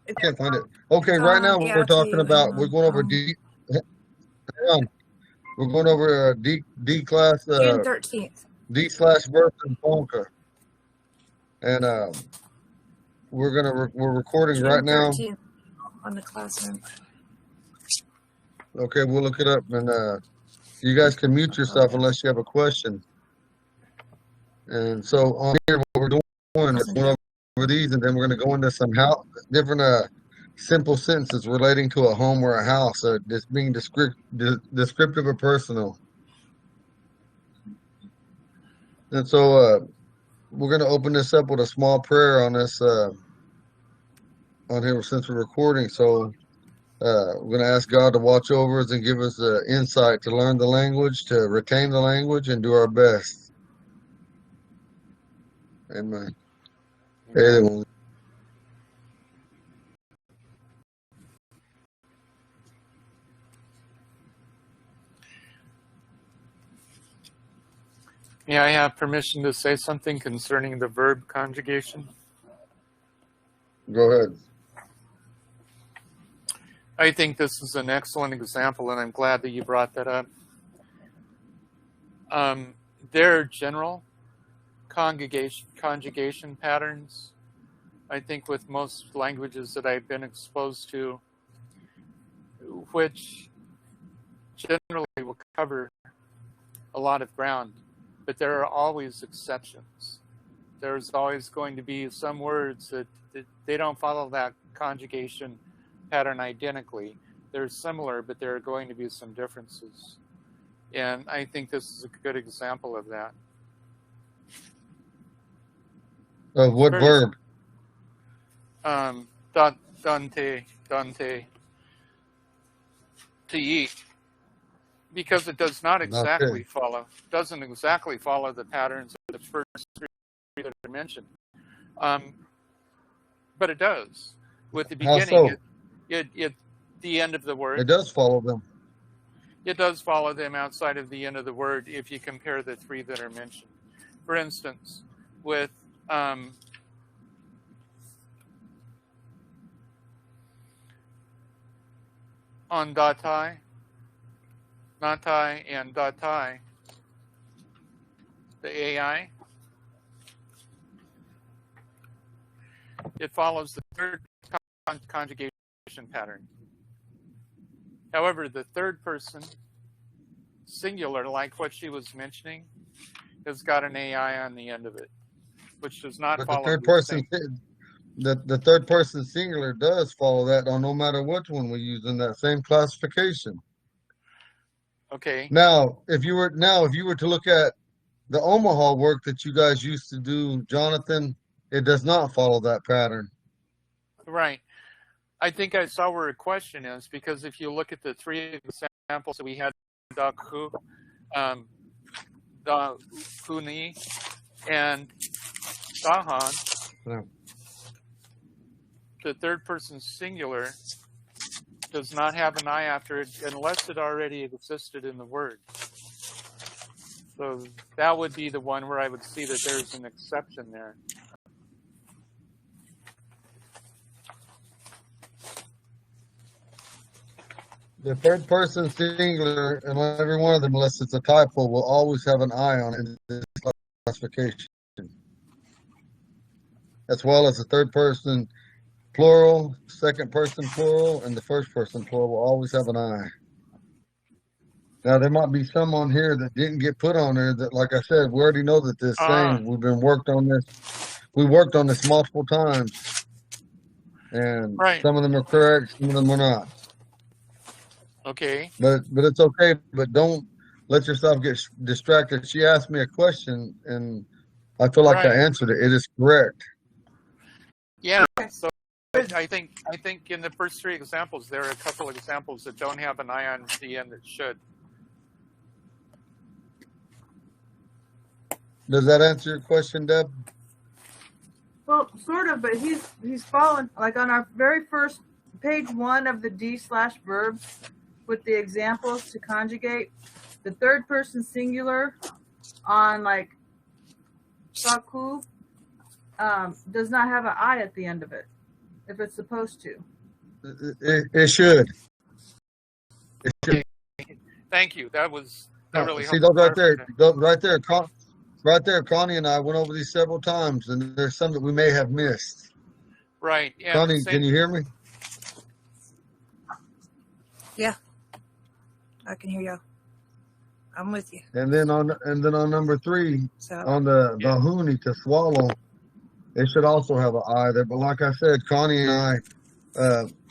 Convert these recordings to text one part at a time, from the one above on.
I can't find it. Okay, right now Yeah, we're talking about, we're going over D. Hang on. We're going over D class, June 13th. D/verbs in Ponca. And we're recording June right now. 13th on the classroom. Okay, we'll look it up, and you guys can mute yourself unless you have a question. And so on here, what we're doing is going over these, and then we're going to go into some different simple sentences relating to a home or a house, just being descriptive or personal. And so we're going to open this up with a small prayer on this on here since we're recording. So we're going to ask God to watch over us and give us insight to learn the language, to retain the language, and do our best. Amen. Amen. May I have permission to say something concerning the verb conjugation? Go ahead. I think this is an excellent example, and I'm glad that you brought that up. There are general conjugation patterns, I think, with most languages that I've been exposed to, which generally will cover a lot of ground, but there are always exceptions. There's always going to be some words that they don't follow that conjugation pattern identically. They're similar, but there are going to be some differences. And I think this is a good example of that. What verb? Dante, to eat. Because it does not exactly doesn't exactly follow the patterns of the first three that I mentioned. But it does. With the beginning, the end of the word. It does follow them. It does follow them outside of the end of the word if you compare the three that are mentioned. For instance, with on datai, natai, and datai, the AI, it follows the third conjugation pattern. However, the third person singular, like what she was mentioning, has got an AI on the end of it, which does not follow the third person. The third person singular does follow that on no matter which one we use in that same classification. Okay. Now, if you were to look at the Omaha work that you guys used to do, Jonathan, it does not follow that pattern. Right. I think I saw where a question is, because if you look at the three examples that we had, Daku, Kuni, and Dahan, Yeah. the third person singular does not have an I after it unless it already existed in the word. So that would be the one where I would see that there's an exception there. The third person singular, and every one of them, unless it's a typo, will always have an I on it in this classification, as well as the third person plural, second person plural, and the first person plural will always have an I. Now, there might be some on here that didn't get put on there that, like I said, we already know that this thing, we worked on this multiple times. And some of them are correct, some of them are not. Okay. But it's okay. But don't let yourself get distracted. She asked me a question, and I feel like I answered it. It is correct. Yeah. So I think in the first three examples, there are a couple of examples that don't have an I on the end that should. Does that answer your question, Deb? Well, sort of, but he's following, like on our very first page 1 of the D/verbs with the examples to conjugate, the third person singular on like Saku does not have an I at the end of it. if it's supposed to. It should. It should. Thank you. That really See helped. those right there. clarify that. Those right there. Right there. Connie and I went over these several times, and there's some that we may have missed. Right. Yeah. Connie, same- can you hear me? I can hear you. I'm with you. And then on number 3, So on the Yeah. hoonie to swallow, it should also have an I there. But like I said, Connie and I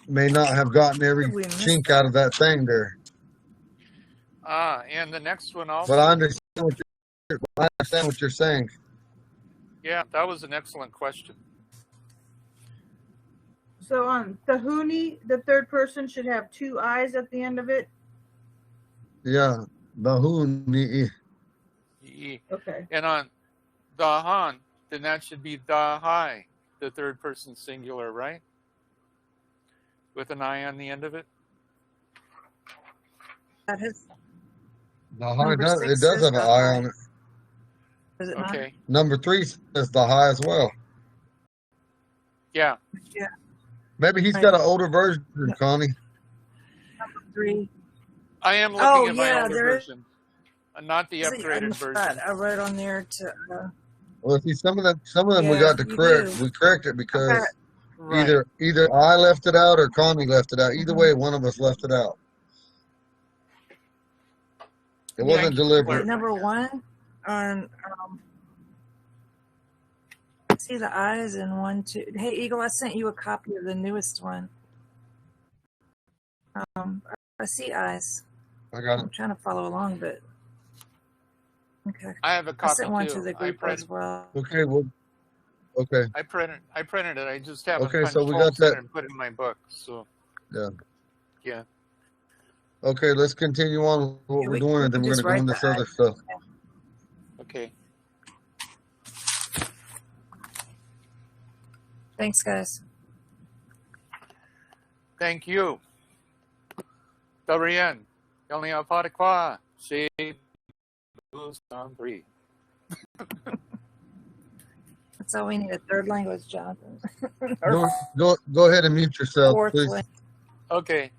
may not have gotten every we missed chink that. out of that thing there. And the next one But I also. understand what you're saying. Yeah, that was an excellent question. So on Tahuni, the third person should have 2 I's at the end of it. Yeah, the hoonie. Okay. And on Dahan, then that should be Dahai, the third person singular, right? With an I on the end of it. That is The high number does, 6 it does says have an the I high. on it. Is it not? Okay. Number 3 says the high as well. Yeah. Yeah. Maybe he's Right. got an older version, Connie. 3. I am looking Oh, at my yeah, older there is. version, not the upgraded version. I wrote on there to. Well, see, some of them we Yeah, got to you correct. do. We correct it because Right. either I left it out or Connie left it out. Either way, one of us left it out. It wasn't Thank you for deliberate. Yeah, number clarifying 1 on. See the eyes in 1, 2. Hey, Eagle, I sent you a copy of the newest one. I see eyes. I got it. I'm trying to follow along, but okay. that. I have a I copy sent one too. to the I group printed, as well. Okay, well, okay. I printed it. I just haven't Okay, punched so we got holes in that. it and put it in my book. So Yeah. yeah. Okay, let's continue on with what Yeah, we're we doing, and then can we're just going to go write into the this other stuff. Okay. Thanks, guys. Thank you. Dorian. Only a pot of qua. She goes on 3. That's all we need, a third language, Jonathan. Go ahead and mute yourself, Fourth please. language. Okay.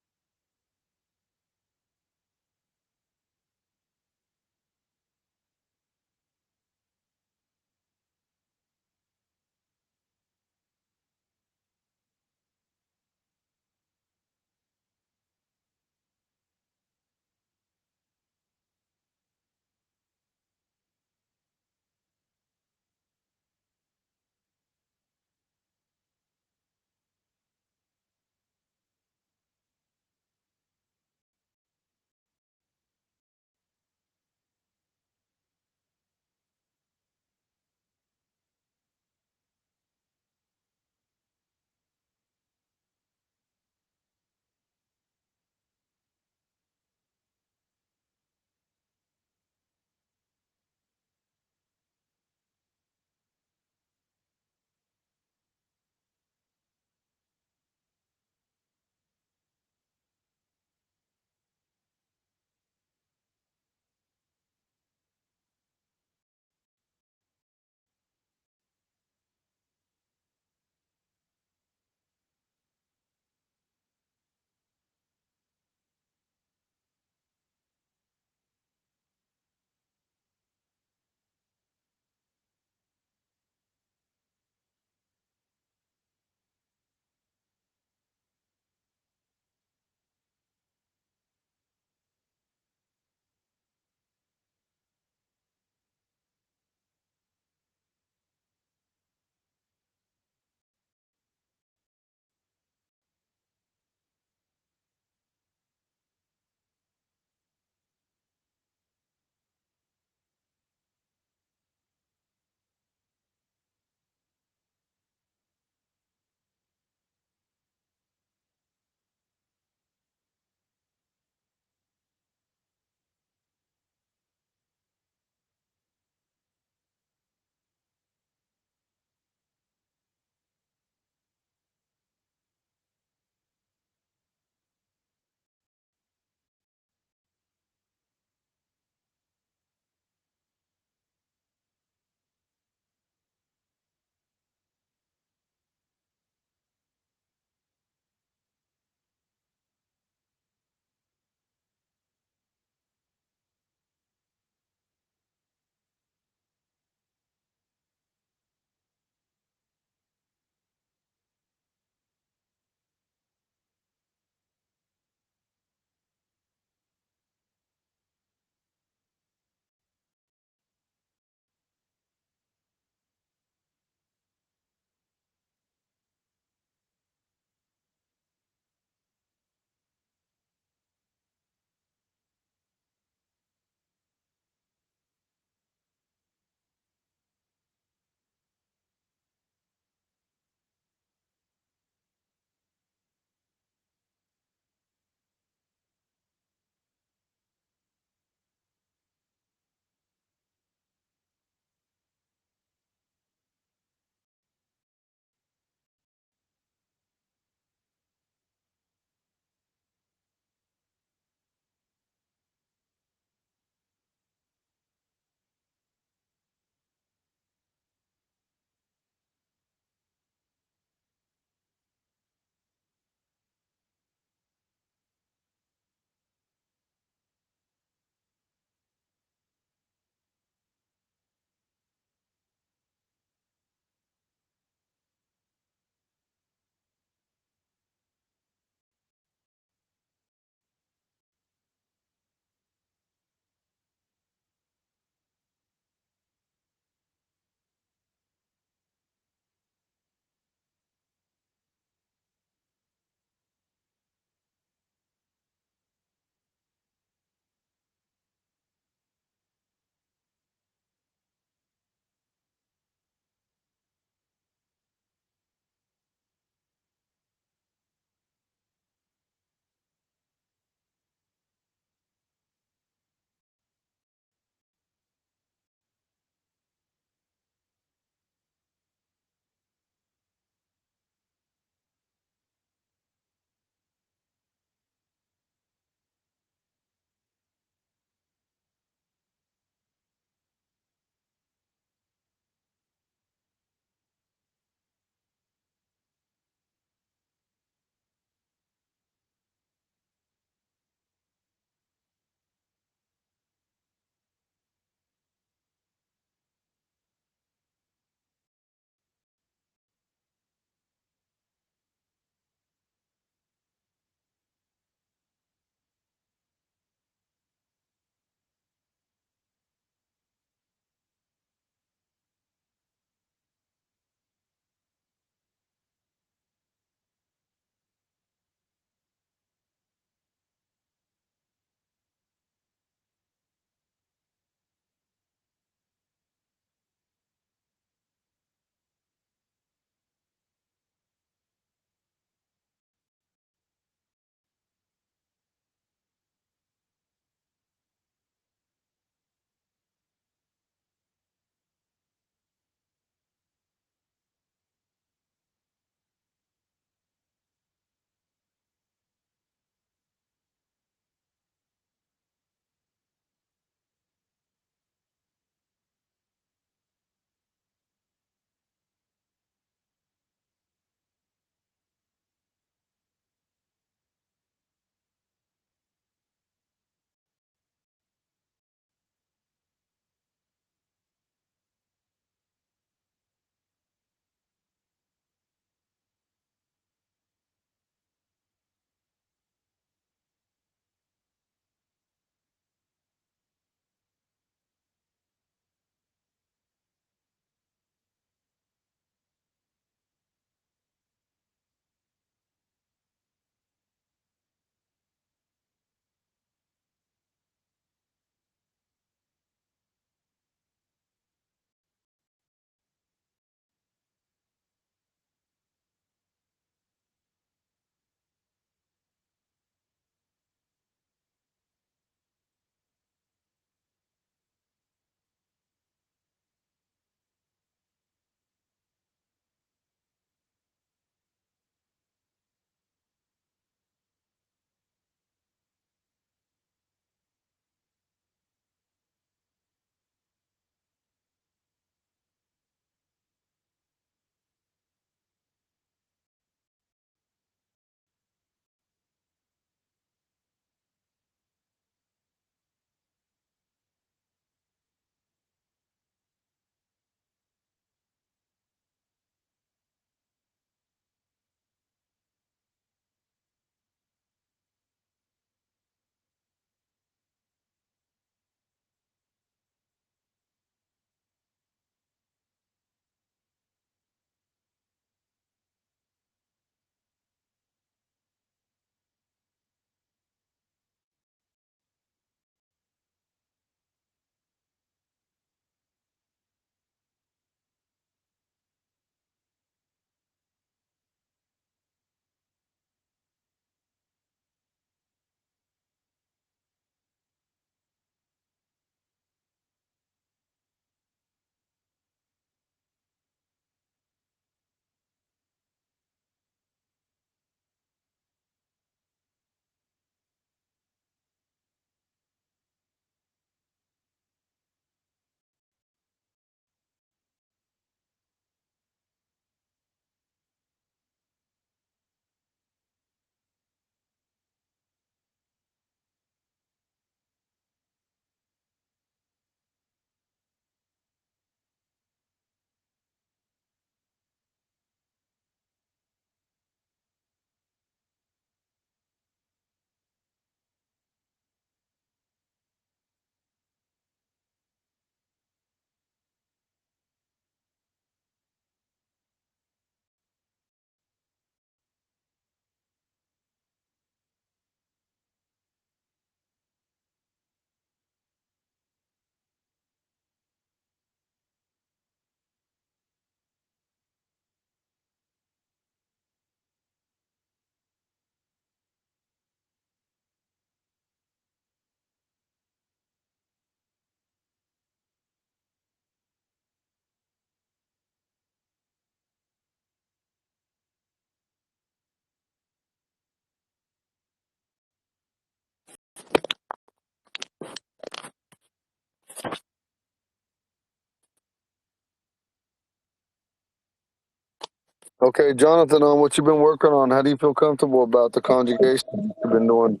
Okay, Jonathan, on what you've been working on, how do you feel comfortable about the conjugation you've been doing?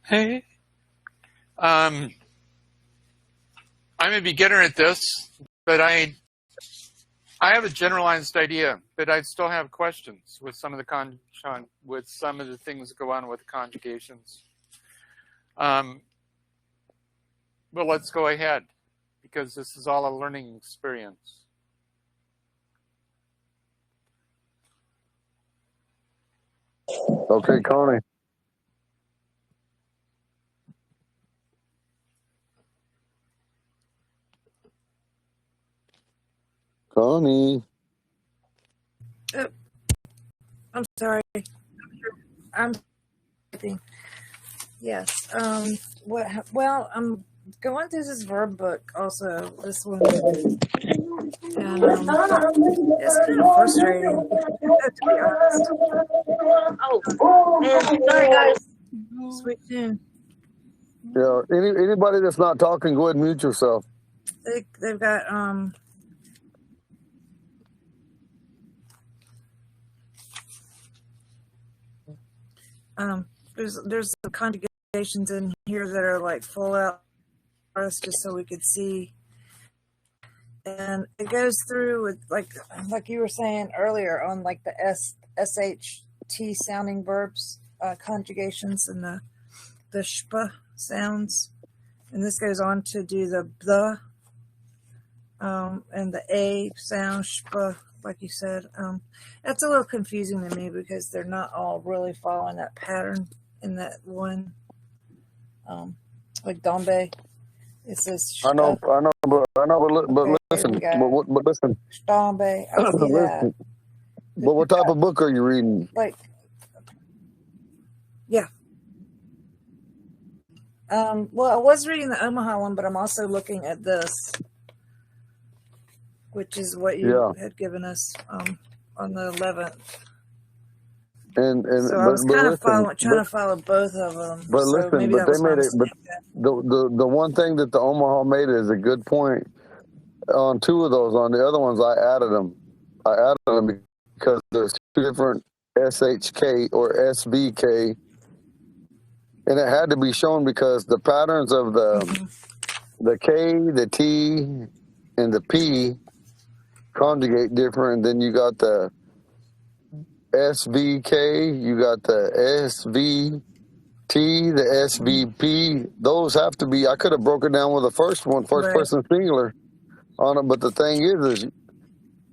Hey, I'm a beginner at this, but I have a generalized idea, but I still have questions with some of the with some of the things that go on with conjugations. But let's go ahead because this is all a learning experience. Okay, Connie. Connie. Oh, I'm sorry. I'm typing. Yes. Well, I'm going through this verb book also. This one, and it's kind of frustrating to be honest. Oh, man, sorry guys. Sweet tune. Yeah, anybody that's not talking, go ahead and mute yourself. They've got there's some conjugations in here that are like full out for us just so we could see, and it goes through with like you were saying earlier on like the SHT sounding verbs, conjugations, and the shpa sounds, and this goes on to do the and the a sound shpa, like you said. That's a little confusing to me because they're not all really following that pattern in that one. Like Dombe, it says I know, but listen, okay, but listen, Dombe, I see that. listen. But what type of book are you reading? Like, yeah. Well, I was reading the Omaha one, but I'm also looking at this, which is what you had given us on the 11th. And so I was kind of trying to follow both of them. But so listen, maybe but that they made it. But the one thing that the Omaha made is a good point. On two of those, on the other ones, I added them. Because there's two different SHK or SVK, and it had to be shown because the patterns of the K, the T, and the P conjugate different. Then you got the SVK, you got the SVT, the SVP. Those have to be. I could have broken down with the first one, first person singular on it. But the thing is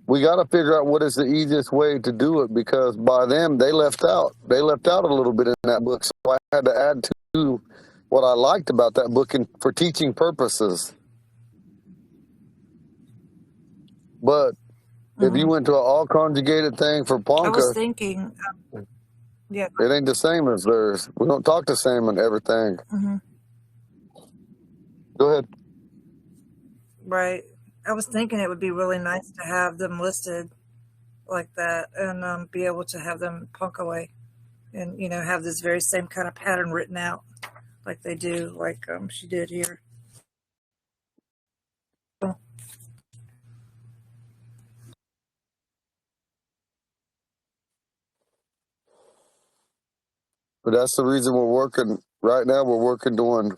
we got to figure out what is the easiest way to do it, because by them, they left out a little bit in that book. So I had to add to what I liked about that book for teaching purposes. But if you went to an all conjugated thing for Ponca, I was thinking, yeah, it ain't the same as theirs. We don't talk the same in everything. Go ahead. Right. I was thinking it would be really nice to have them listed like that, and be able to have them Ponca way, and have this very same kind of pattern written out like they do, like she did here. But that's the reason we're working right now. We're working doing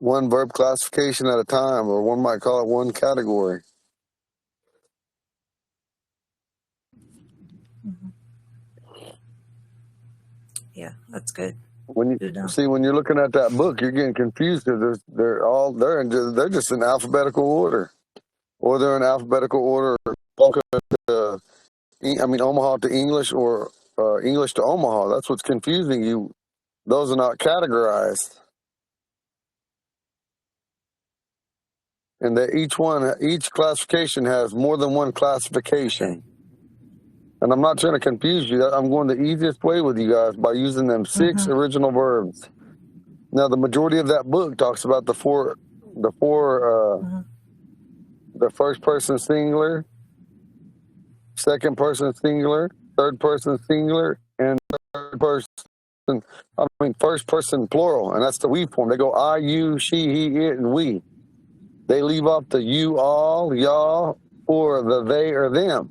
one verb classification at a time, or one might call it one category. Yeah, that's good. When you're looking at that book, you're getting confused because they're just in alphabetical order, or they're in alphabetical order. Omaha to English, or English to Omaha. That's what's confusing you. Those are not categorized, and that each classification has more than one classification. And I'm not trying to confuse you. I'm going the easiest way with you guys by using them 6 original verbs. Now, the majority of that book talks about the first person singular, second person singular, third person singular, and third person, first person plural, and that's the we form. They go I, you, she, he, it, and we. They leave off the you, all, y'all, or the they or them.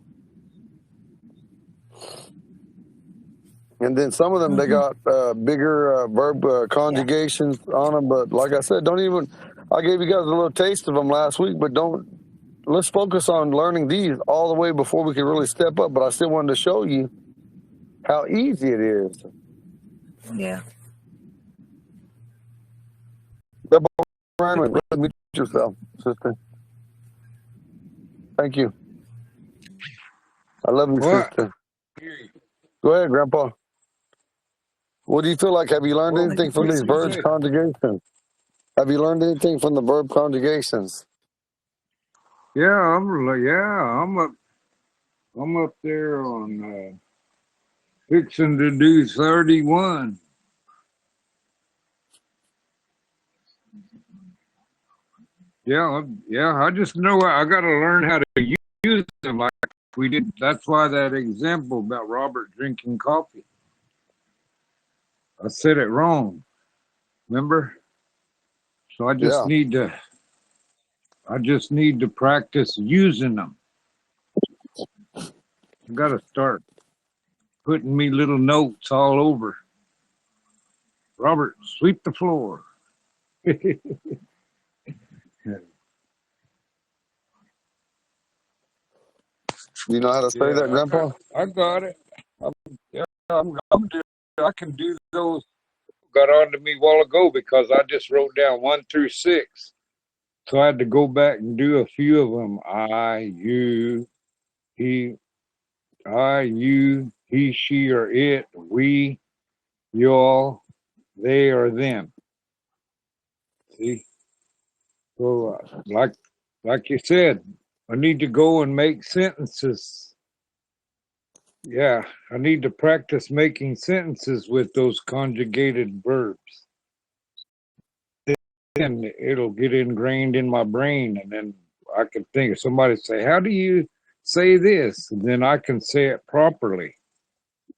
And then some of them, they got bigger verb conjugations on them. But like I said, I gave you guys a little taste of them last week, but let's focus on learning these all the way before we can really step up. But I still wanted to show you how easy it is. Yeah. Double Raymond, go ahead and mute yourself, sister. Thank you. I love you, What? sister. Go ahead, Grandpa. What do you feel like? Have you learned Well, anything from what these did you verb say? conjugations? Have you learned anything from the verb conjugations? Yeah, I'm up there on fixing to do 31. Yeah, I just know I got to learn how to use them like we did. That's why that example about Robert drinking coffee, I said it wrong. Remember? So I just Yeah. need to practice using them. I got to start putting me little notes all over. Robert, sweep the floor. Do you know how to say that, Yeah, Grandpa? I got it. I can do those. Got on to me a while ago because I just wrote down 1 through 6. So I had to go back and do a few of them. He, she, or it, we, y'all, they, or them. See? So, like you said, I need to go and make sentences. Yeah, I need to practice making sentences with those conjugated verbs. Then it'll get ingrained in my brain, and then I can think of somebody say, "How do you say this?" And then I can say it properly.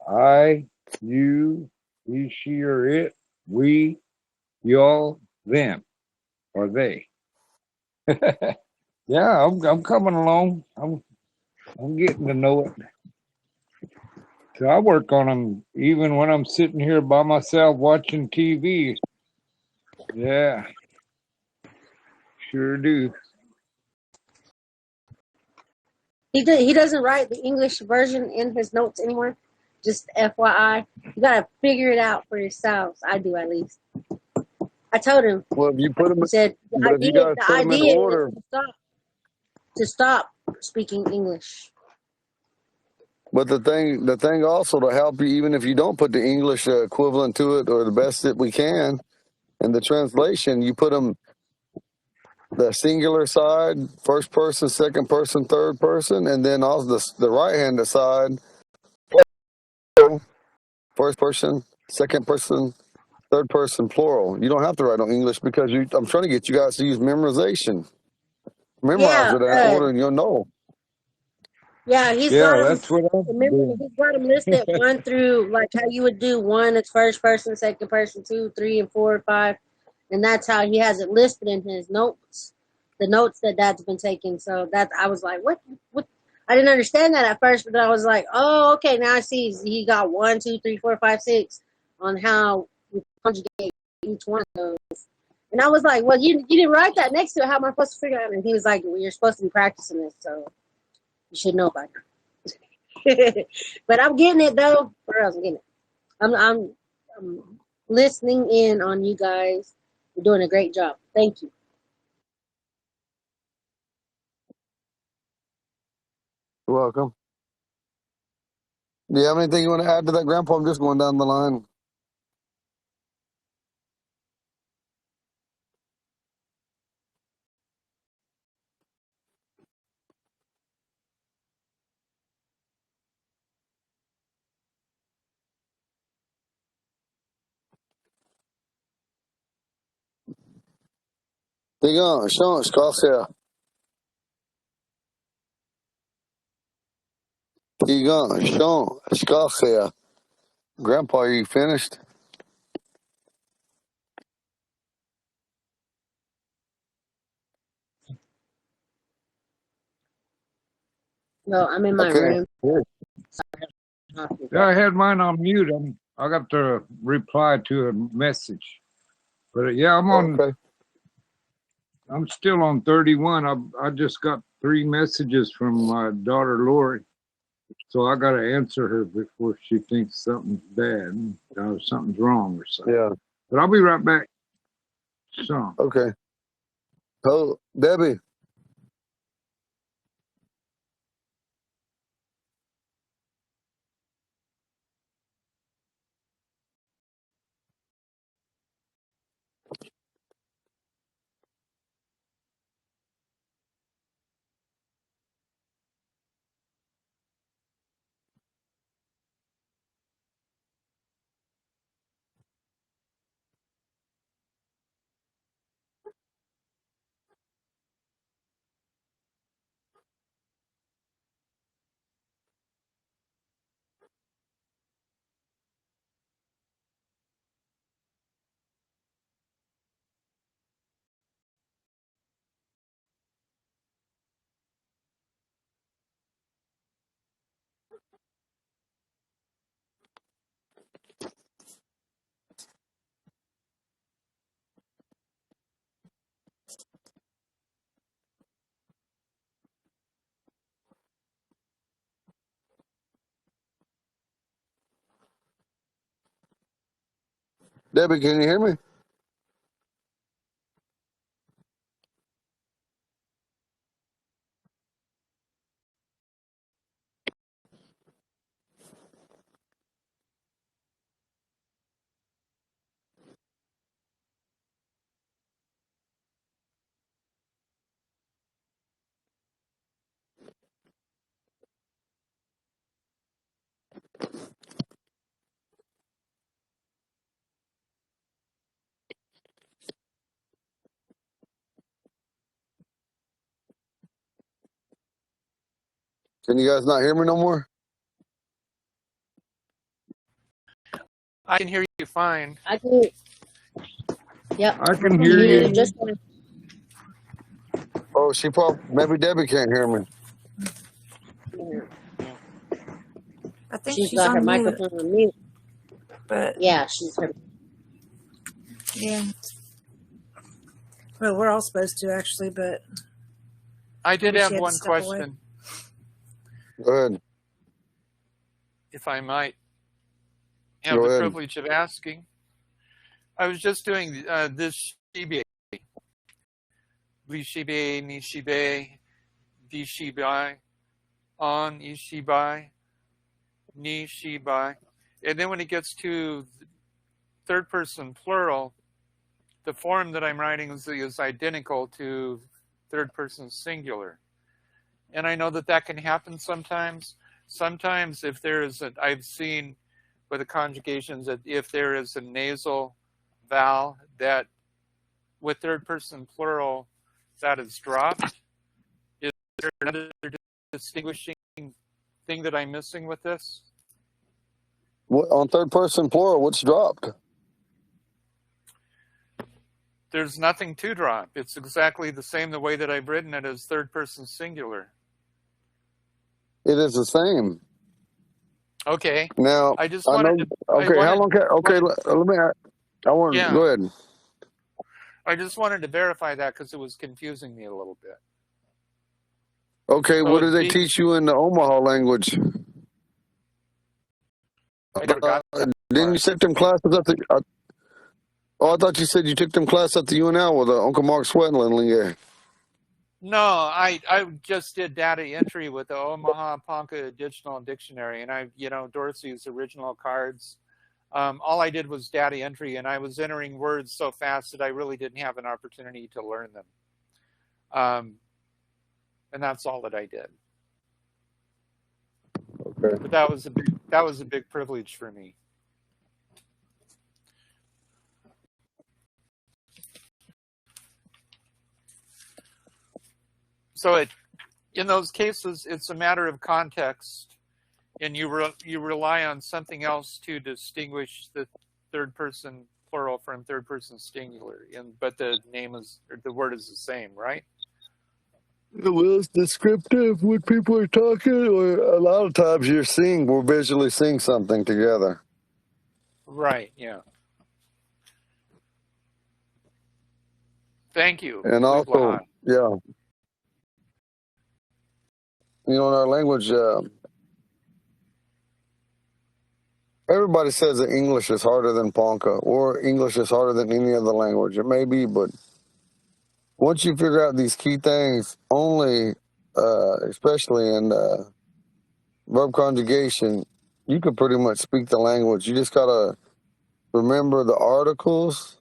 I, you, he, she, or it, we, y'all, them, or they. Yeah, I'm coming along. I'm getting to know it. So I work on them even when I'm sitting here by myself watching TV. Yeah, sure do. He doesn't write the English version in his notes anymore. Just FYI, you gotta figure it out for yourselves. I do, at least. I told him. Well, if you put them, He said but if you guys the put them in idea is order, to stop speaking English. but the thing also to help you, even if you don't put the English equivalent to it or the best that we can in the translation, you put them the singular side, first person, second person, third person, and then also the right-handed side, first person, second person, third person, plural. You don't have to write on English because I'm trying to get you guys to use memorization. Memorize Yeah, it in that order, and you'll know. yeah. He's Yeah, got them. that's what I'm Remember, doing. he's got them listed 1 through, like how you would do 1 is first person, second person, 2, 3, and 4, 5, and that's how he has it listed in his notes, the notes that Dad's been taking. So that I was like, what? I didn't understand that at first, but I was like, oh, okay, now I see. He got 1, 2, 3, 4, 5, 6 on how we conjugate each one of those. And I was like, well, you didn't write that next to it. How am I supposed to figure it out? And he was like, well, you're supposed to be practicing this, so you should know by now. But I'm getting it though. Where else I'm getting it? I'm listening in on you guys. You're doing a great job. Thank you. You're welcome. Do you have anything you want to add to that, Grandpa? I'm just going down the line. Diga, change, Scotia. Egon, Sean, Scotia. Grandpa, are you finished? No, I'm in my Okay. room. Yeah, I had mine on mute. I got to reply to a message. But yeah, Okay. I'm still on 31. I just got 3 messages from my daughter Lori. So I got to answer her before she thinks something's bad, something's wrong or something. Yeah. But I'll be right back. So. Okay. Oh, Debbie. Debbie, can you hear me? Can you guys not hear me no more? I can hear you fine. I can. Yep. I can hear you. Just Oh, maybe Debbie can't hear me. I think she's she's got her on mute, microphone on mute. but Yeah, she's her. yeah. Well, we're all supposed to actually, but I did maybe she have had to one step away. question, Go ahead. if I might have Go the ahead. privilege of asking. I was just doing this shibe, lishibe, nishibe, dishibai, on ishibai, nishibai. And then when it gets to third person plural, the form that I'm writing is identical to third person singular. And I know that that can happen sometimes. Sometimes if there is I've seen with the conjugations that if there is a nasal vowel that with third person plural that is dropped. Is there another distinguishing thing that I'm missing with this? What, on third person plural, what's dropped? There's nothing to drop. It's exactly the same the way that I've written it as third person singular. It is the same. Okay. Now, I just I know. wanted to. Okay, how long? Okay, let me. I want. Yeah. Go ahead. I just wanted to verify that because it was confusing me a little bit. Okay, So what do they teach you in the Omaha language? I never got that Didn't far. you take them classes at the? I thought you said you took them classes at the UNL with Uncle Mark Swedlin. No, I just did data entry with the Omaha Ponca Digital Dictionary, and Dorsey's original cards. All I did was data entry, and I was entering words so fast that I really didn't have an opportunity to learn them. And that's all that I did. Okay. But that was a big privilege for me. So in those cases, it's a matter of context. and you rely on something else to distinguish the third person plural from third person singular, but the name is, or the word is the same, right? Well, it's descriptive when people are talking, or a lot of times we're visually seeing something together. Right. Yeah. Thank you, And also, Kubla. yeah, in our language, everybody says that English is harder than Ponca, or English is harder than any other language. It may be, but once you figure out these key things, especially in verb conjugation, you can pretty much speak the language. You just gotta remember the articles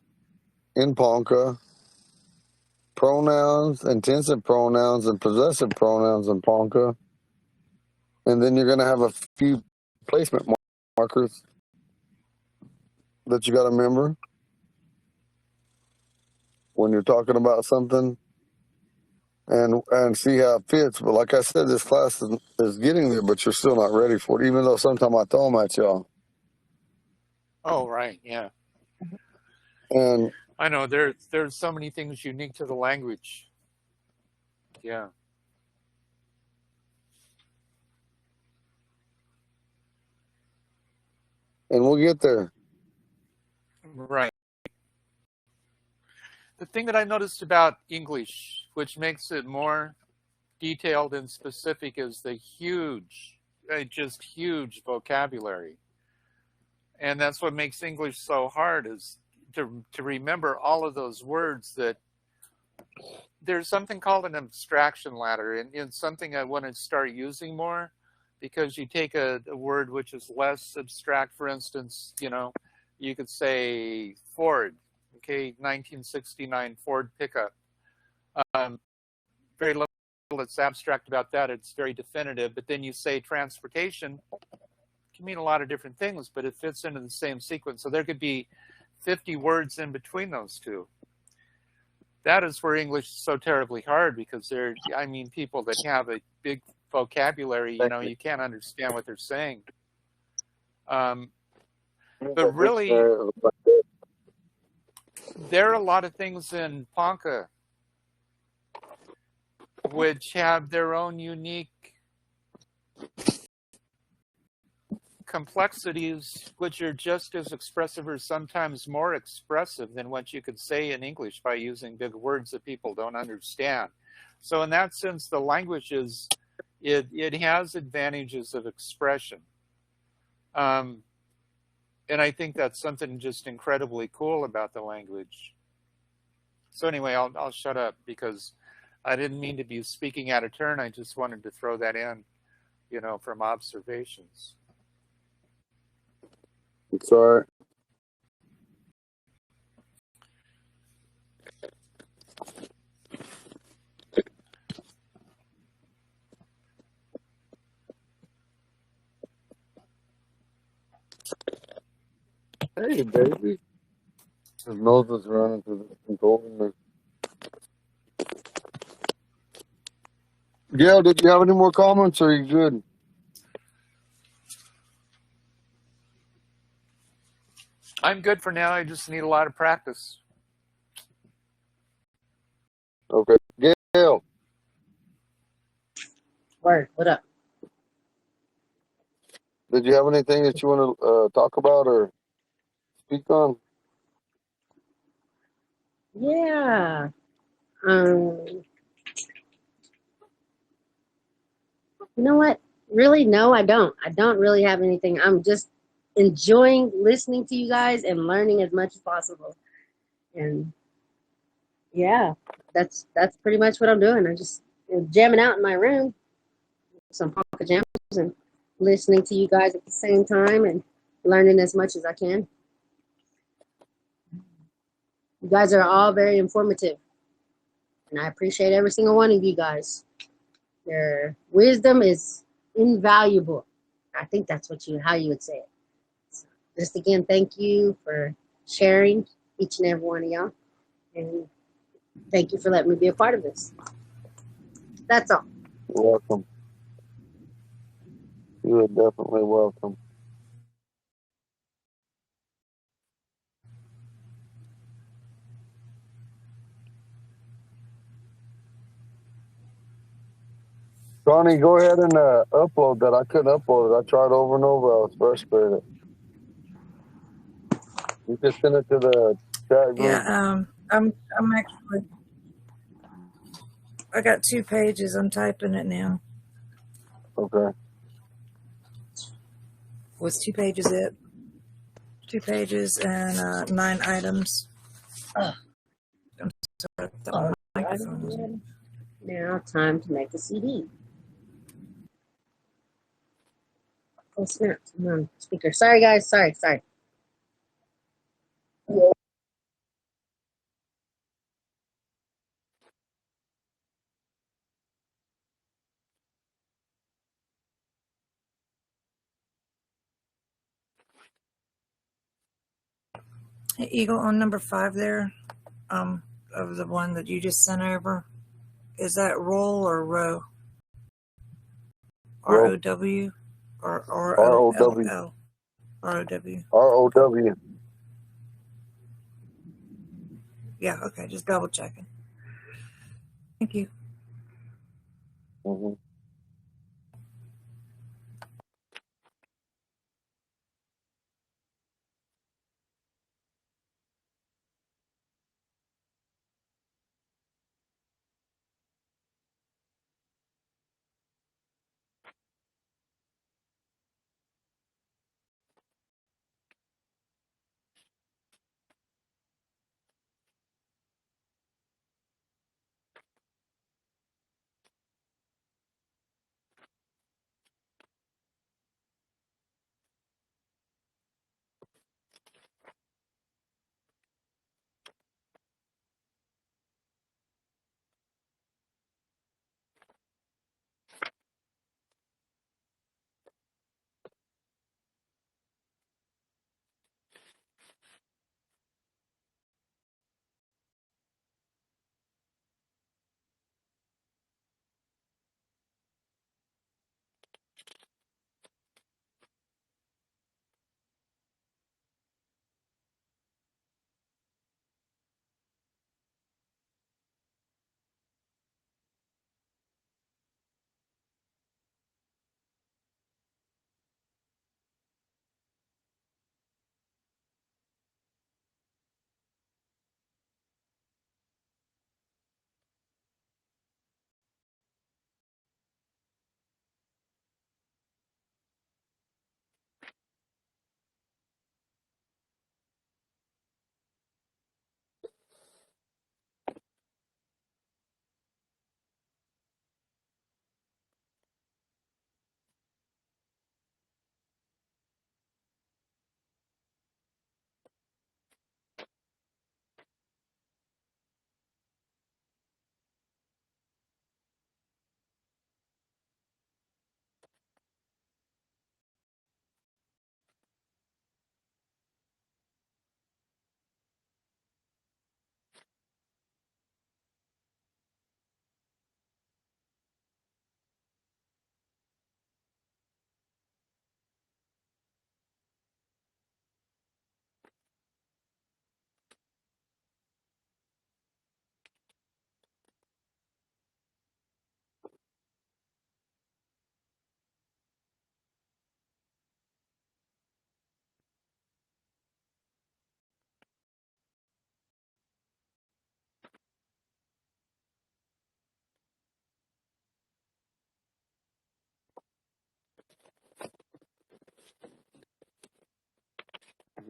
in Ponca, pronouns, intensive pronouns, and possessive pronouns in Ponca, and then you're gonna have a few placement markers that you gotta remember when you're talking about something, and see how it fits. But like I said, this class is getting there, but you're still not ready for it, even though sometimes I throw them at y'all. Oh, right. Yeah. And I know there's so many things unique to the language. Yeah. we'll get there. Right. The thing that I noticed about English, which makes it more detailed and specific, is the just huge vocabulary. And that's what makes English so hard, is to remember all of those words. That there's something called an abstraction ladder, and it's something I want to start using more, because you take a word which is less abstract. For instance, you could say Ford, okay, 1969 Ford pickup. Very little that's abstract about that. It's very definitive. But then you say transportation, can mean a lot of different things, but it fits into the same sequence. So there could be 50 words in between those two. That is where English is so terribly hard, because people that have a big vocabulary, you can't understand what they're saying. But really, there are a lot of things in Ponca which have their own unique complexities, which are just as expressive, or sometimes more expressive, than what you could say in English by using big words that people don't understand. So in that sense, the language it has advantages of expression. And I think that's something just incredibly cool about the language. So anyway, I'll shut up, because I didn't mean to be speaking out of turn. I just wanted to throw that in, from observations. It's all right. Hey, baby. His nose is running through the control room. Gail, did you have any more comments, or are you good? I'm good for now. I just need a lot of practice. Okay. Gail, Word, what up? did you have anything that you want to talk about or speak on? Yeah. You know what? Really, no, I don't. I don't really have anything. I'm just enjoying listening to you guys and learning as much as possible. And yeah, that's pretty much what I'm doing. I'm just jamming out in my room, some Ponca jams, and listening to you guys at the same time and learning as much as I can. You guys are all very informative, and I appreciate every single one of you guys. Your wisdom is invaluable. I think that's how you would say it. So just again, thank you for sharing, each and every one of y'all, and thank you for letting me be a part of this. That's all. You're welcome. You are definitely welcome. Ronnie, go ahead and upload that. I couldn't upload it. I tried over and over. I was frustrated. You can send it to the chat group. Yeah, I'm actually, I got 2 pages. I'm typing it now. Okay. Was 2 pages it? 2 pages and 9 items. I'm sorry, the microphone was- Now, time to make a CD. Oh, snap. Come on, speaker. Sorry, guys. Sorry. Hey, Eagle, on number 5 there, of the one that you just sent over, is that roll or row? Row. ROW or ROW. ROLL? ROW. ROW. Yeah, okay, just double checking. Thank you. Mm-hmm.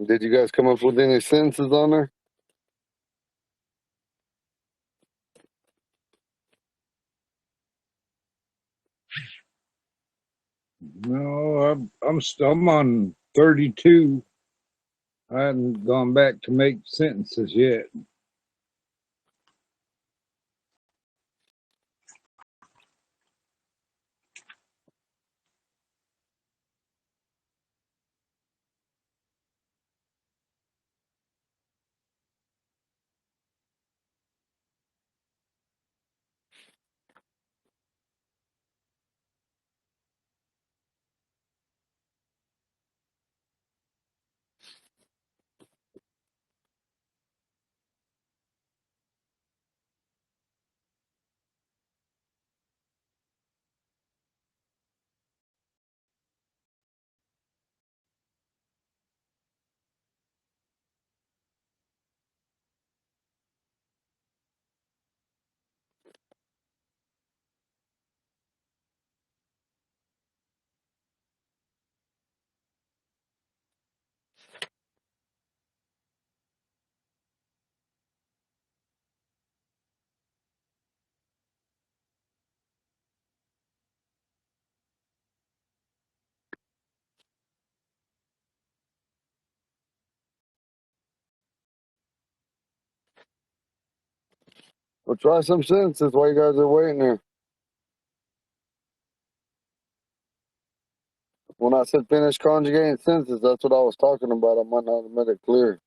Did you guys come up with any sentences on there? No, I'm on 32. I hadn't gone back to make sentences yet. Well, try some sentences while you guys are waiting there. When I said finish conjugating sentences, that's what I was talking about. I might not have made it clear.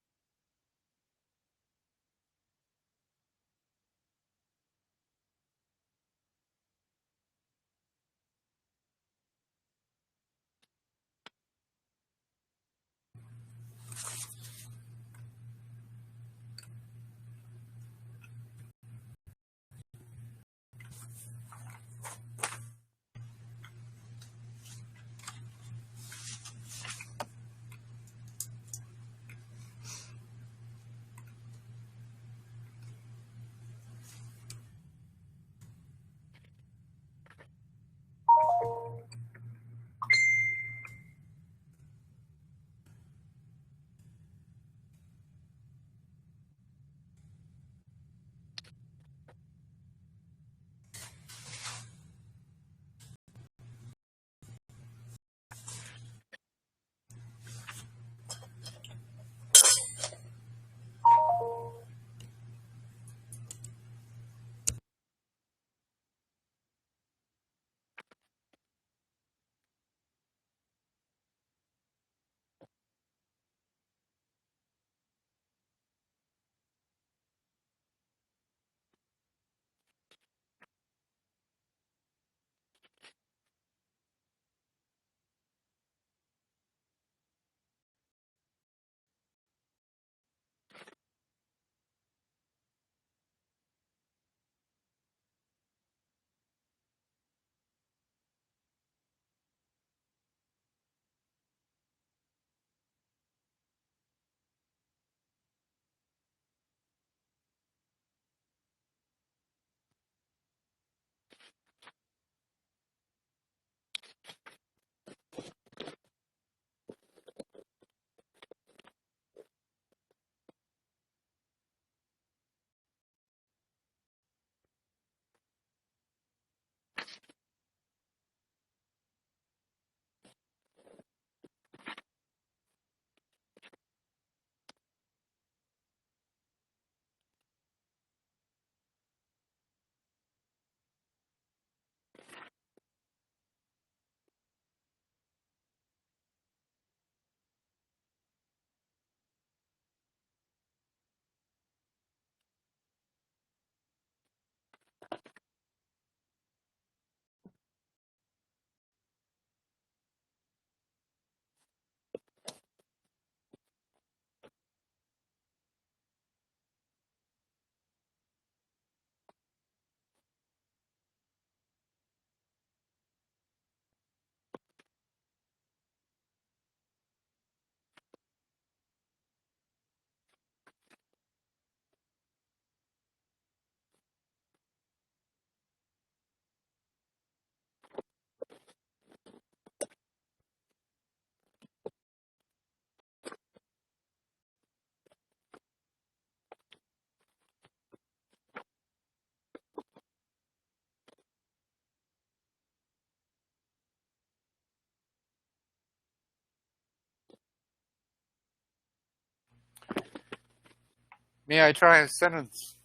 May I try a sentence?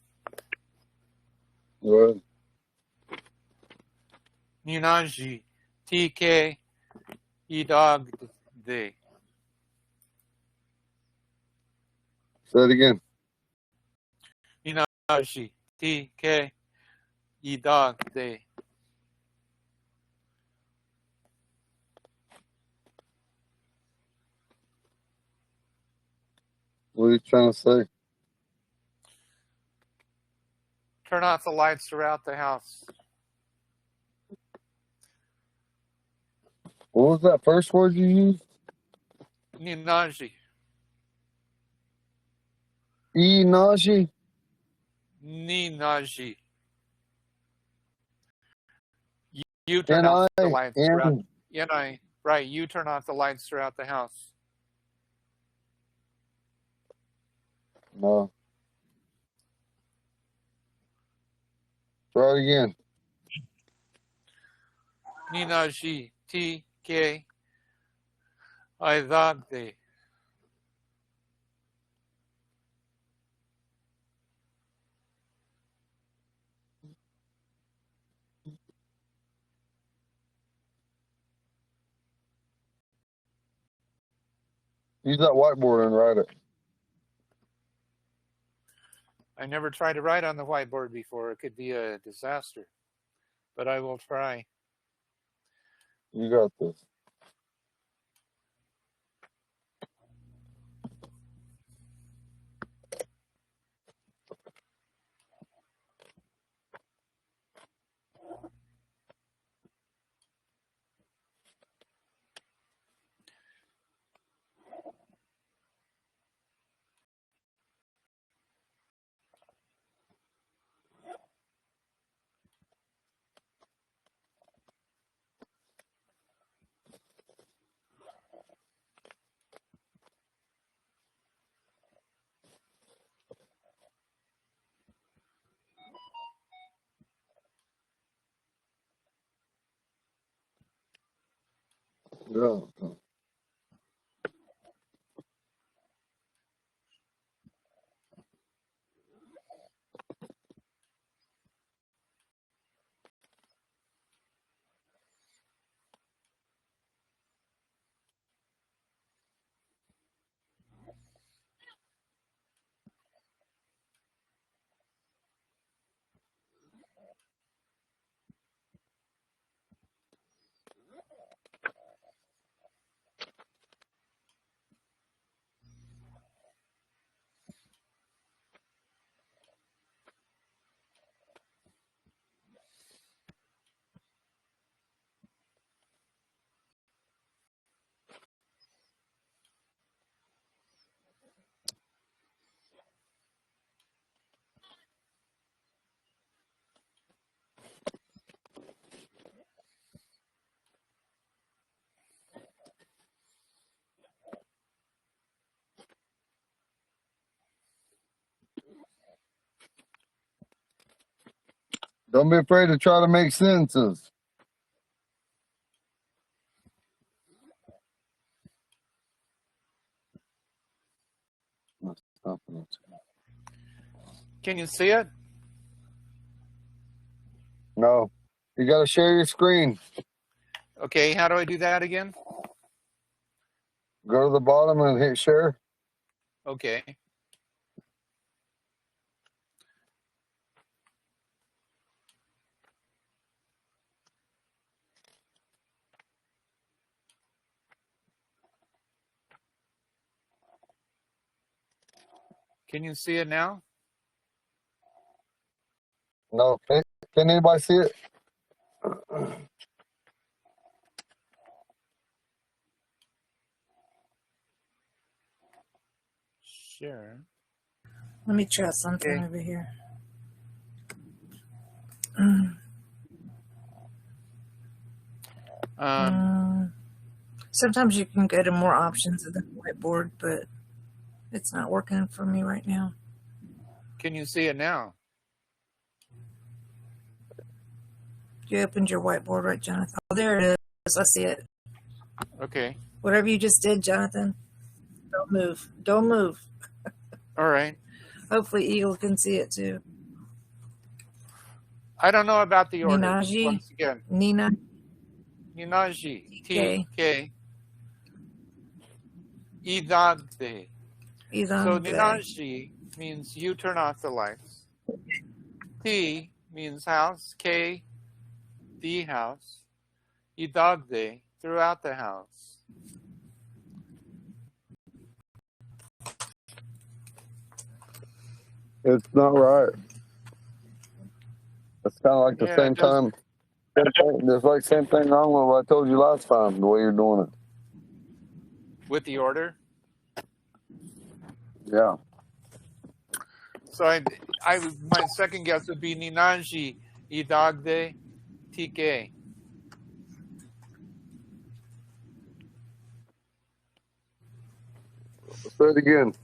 Go ahead. Ninaji, TK, Idog, de. Say it again. Ninaji, TK, Idog, de. What are you trying to say? Turn off the lights throughout the house. What was that first word you used? Ninaji, Naji. Ninaji. You turn off the lights throughout. Right, you turn off the lights throughout the house. No. Try it again. Ninaji, TK, Idog, de. Use that whiteboard and write it. I never tried to write on the whiteboard before. It could be a disaster, but I will try. You got this. Yeah. Don't be afraid to try to make sentences. Can you see it? No. You got to share your screen. Okay, how do I do that again? Go to the bottom and hit share. Okay. Can you see it now? No. Can anybody see it? Sure. Let me try something Okay. over here. Sometimes you can go to more options of the whiteboard, but it's not working for me right now. Can you see it now? You opened your whiteboard, right, Jonathan? Oh, there it is. I see it. Okay. Whatever you just did, Jonathan, don't move. Don't move. All right. Hopefully Eagle can see it too. I don't know about the order. Ninaji, Once again, Nina, Ninaji, K. T-K, Idagde. So Idagde. Ninaji means you turn off the lights. T means house. K, the house. Idagde, throughout the house. It's not right. It's kind of like the Yeah, same it does. time. There's like same thing wrong with what I told you last time, the way you're doing it. With the order. Yeah. So my second guess would be Ninaji, Idagde, TK. Say it again.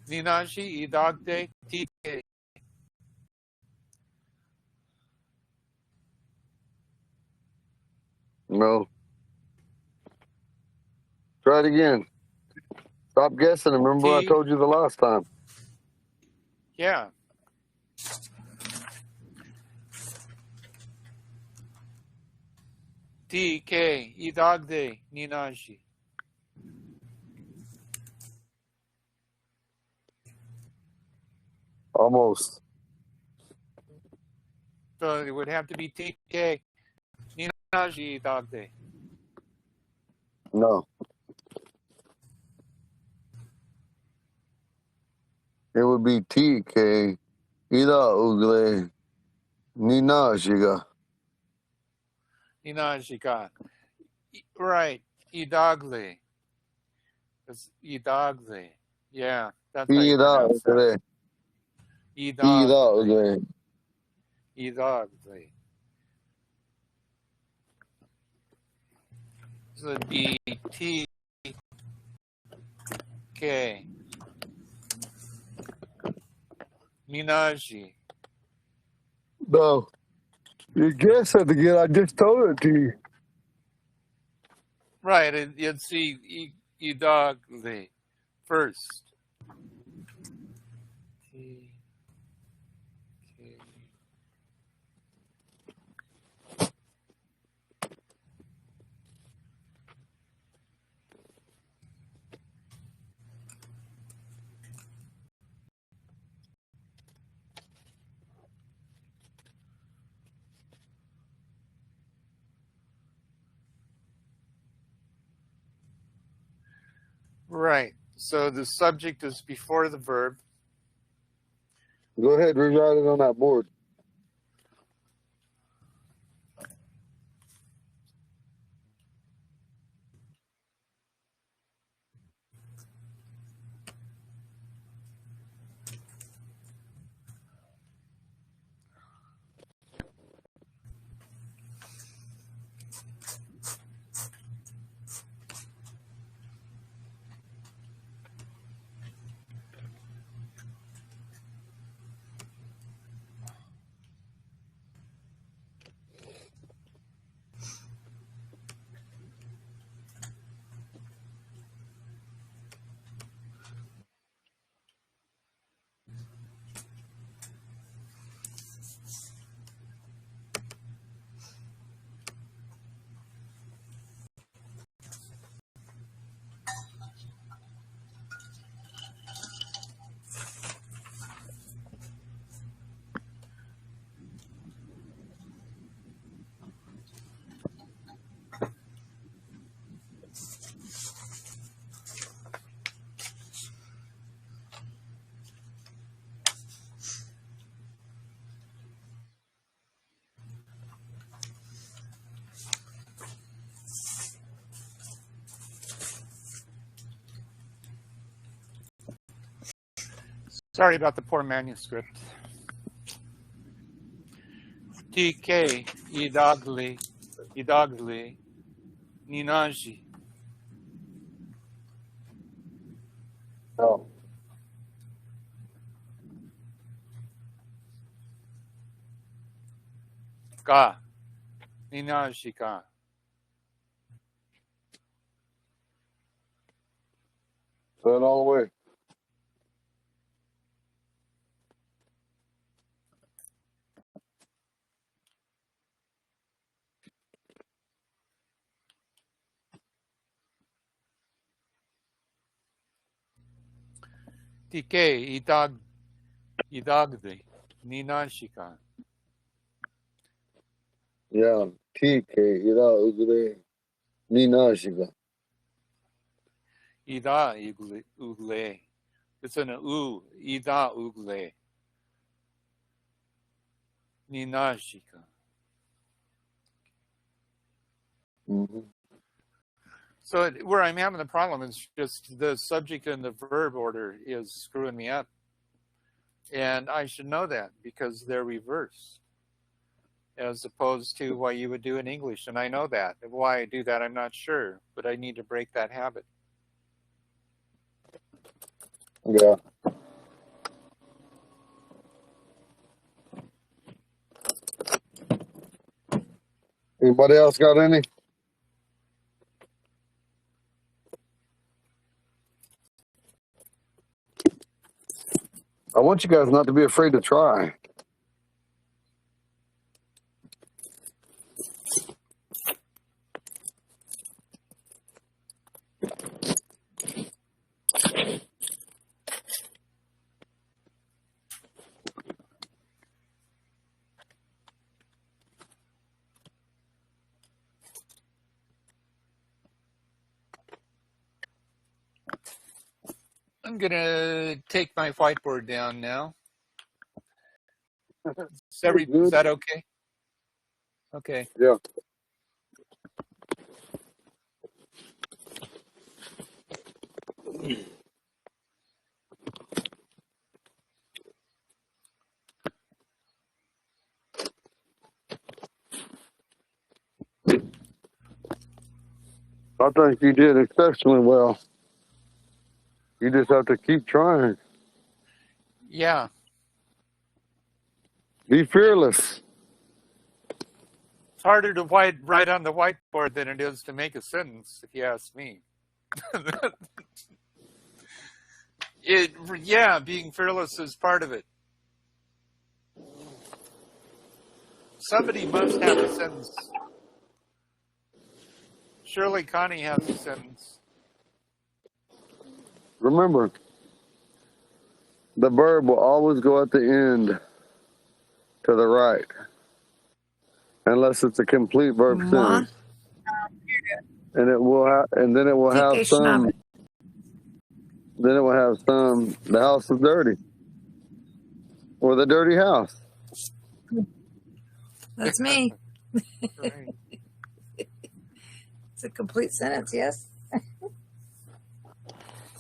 Ninaji, Idagde, TK. No. Try it again. Stop guessing. Remember what I T, told you the last time. yeah. TK, Idagde, Ninaji. Almost. So it would have to be TK. Ninaji idagde. No. It would be TK. Ida ugle. Nina shiga. Ninajika. Right. Idagle. It's idagle. Yeah, that's how you Ida pronounce that. ugle. Ida Idagle. ugle. Idagle. So it'd be TK. Minaji. No. You guessed it again. I just told it to you. Right. You'd see idagle first. TK. Right. So the subject is before the verb. Go ahead, rewrite it on that board. Sorry about the poor manuscript. TK. Idagle. Ninaji. No. Ka. Ninaji ka. Say it all the way. TK. Idagle. Ninaji ka. Yeah. TK. Ida ugle. Nina shiga. Ida ugle. It's an u. Ida ugle. Ninaji ka. Mm-hmm. So where I'm having the problem is just the subject and the verb order is screwing me up. And I should know that because they're reversed as opposed to what you would do in English. And I know that. Why I do that, I'm not sure, but I need to break that habit. Yeah. Anybody else got any? I want you guys not to be afraid to try. I'm gonna take my whiteboard down now. Is that okay? Okay. Yeah. I think you did exceptionally well. You just have to keep trying. Yeah. Be fearless. It's harder to write on the whiteboard than it is to make a sentence, if you ask me. Being fearless is part of it. Somebody must have a sentence. Surely Connie has a sentence. Remember, the verb will always go at the end to the right, unless it's a complete verb Moi, sentence, and it will and then it will have fique some. schnabe. Then it will have some. The house is dirty, or the dirty house. That's me. Right. It's a complete sentence, yes.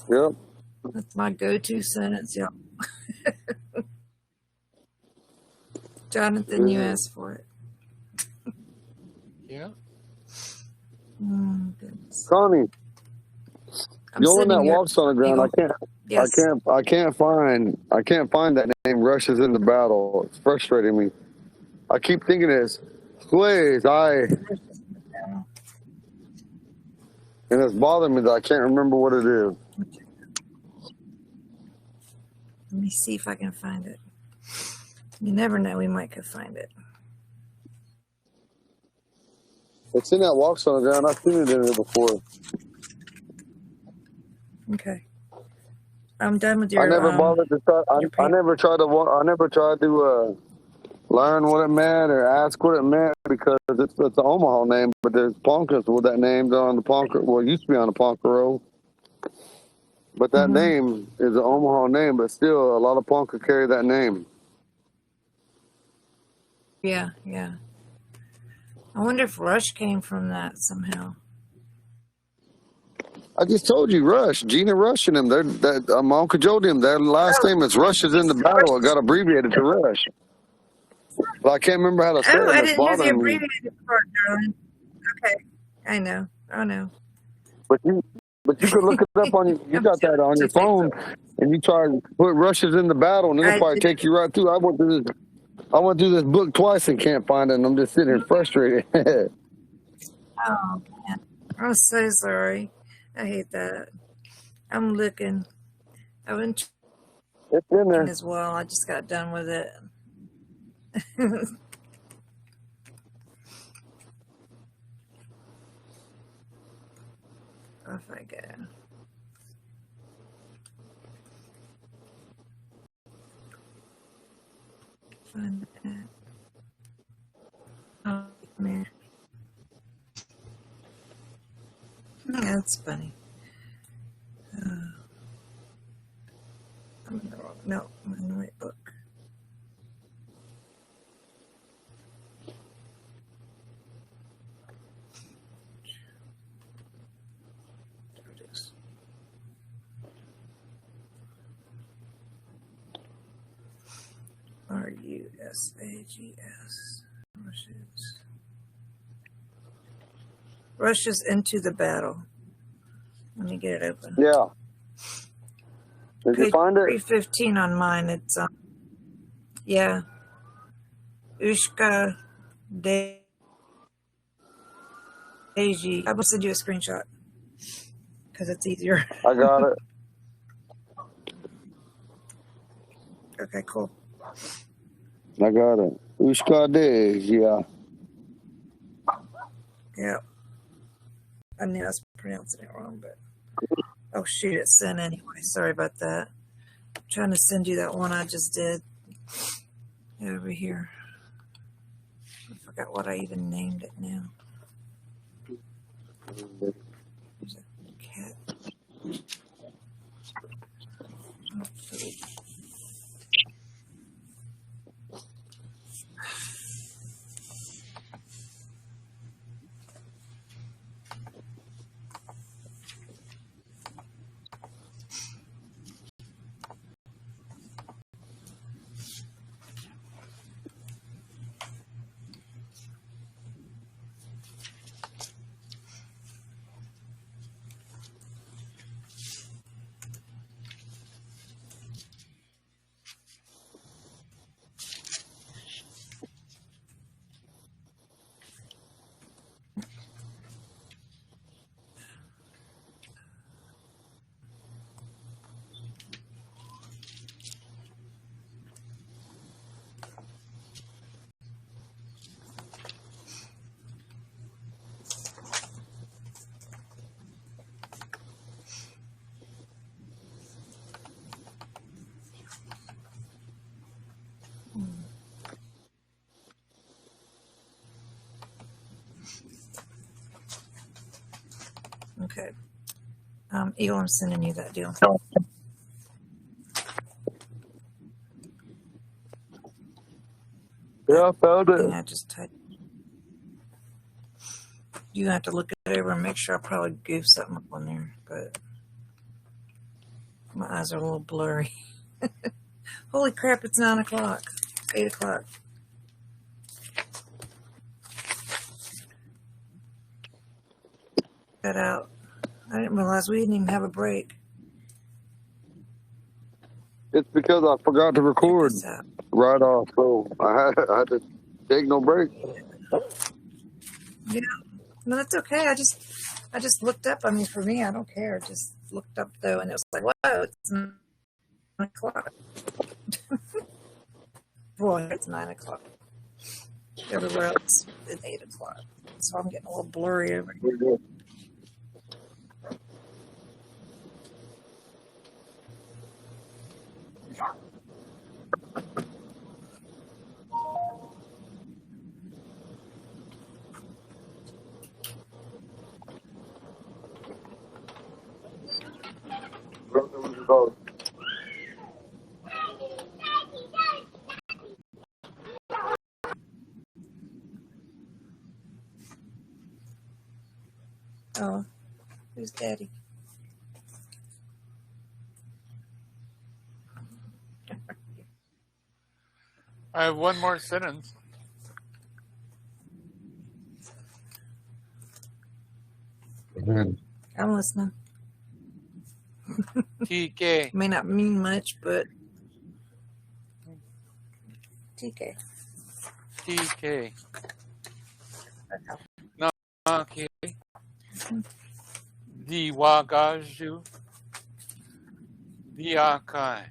Yep. That's my go-to sentence, y'all. Jonathan, you asked for it. Yeah. Oh, goodness. Connie, I'm the only one sitting that here. walks on the ground. Yes. I can't find that name. Rushes into battle. It's frustrating me. I keep thinking it's Squays. And it's bothering me that I can't remember what it is. Let me see if I can find it. You never know. We might could find it. It's in that walks on the ground. I've seen it in there before. Okay. I'm done with your. I never bothered to try. I never tried to learn what it meant or ask what it meant because it's an Omaha name, but there's Poncas with that name on the Ponca. Well, it used to be on the Ponca Road, but that name is an Omaha name. But still, a lot of Ponca carry that name. Yeah. I wonder if Rush came from that somehow. I just told you, Rush, Gina Rush and them. My Uncle Joe them. Their last name is Rush is in the battle. It got abbreviated to Rush. But I can't remember how to say it. I It's didn't hear the bothering me. abbreviated part, darling. Okay. I know. But you could look it up on you got that on your phone, and you try to put Rushes in the battle, and it'll probably take you right through. I went through this book twice and can't find it, and I'm just sitting here frustrated. Oh, man. I'm so sorry. I hate that. I'm looking. I've been It's in looking there. as well. I just got done with it. Off I go. Find that. Oh, man. That's funny. I'm in the wrong. No, I'm in the right book. There it is. RUSAGS. Rushes into the battle. Let me get it open. Yeah. Did you Page find it? 315 on mine. It's yeah. Ushka Deji. I'm gonna send you a screenshot because it's easier. I got it. Okay, cool. I got it. Ushkadej, yeah. Yeah. I knew I was pronouncing it wrong, but oh shoot, it's sent anyway. Sorry about that. I'm trying to send you that one I just did over here. I forgot what I even named it now. There's a cat. Okay. Eagle, I'm sending you that deal. Yeah, I found it. Thing I just typed. You have to look it over and make sure I probably goofed something up on there, but my eyes are a little blurry. Holy crap, it's 9 o'clock. 8 o'clock. Got out. I didn't realize we didn't even have a break. It's because I forgot to Check record this out. right off, so I had to take no break. Yeah. No, that's okay. I just looked up. I mean, for me, I don't care. Just looked up though, and it was like, whoa, it's 9 o'clock. Boy, it's 9 o'clock. Everywhere else, it's 8 o'clock. So I'm getting a little blurry over here. Oh, who's daddy? I have one more sentence. I'm listening. TK. May not mean much, but TK. TK. Okay. Diwagaju. Diakai.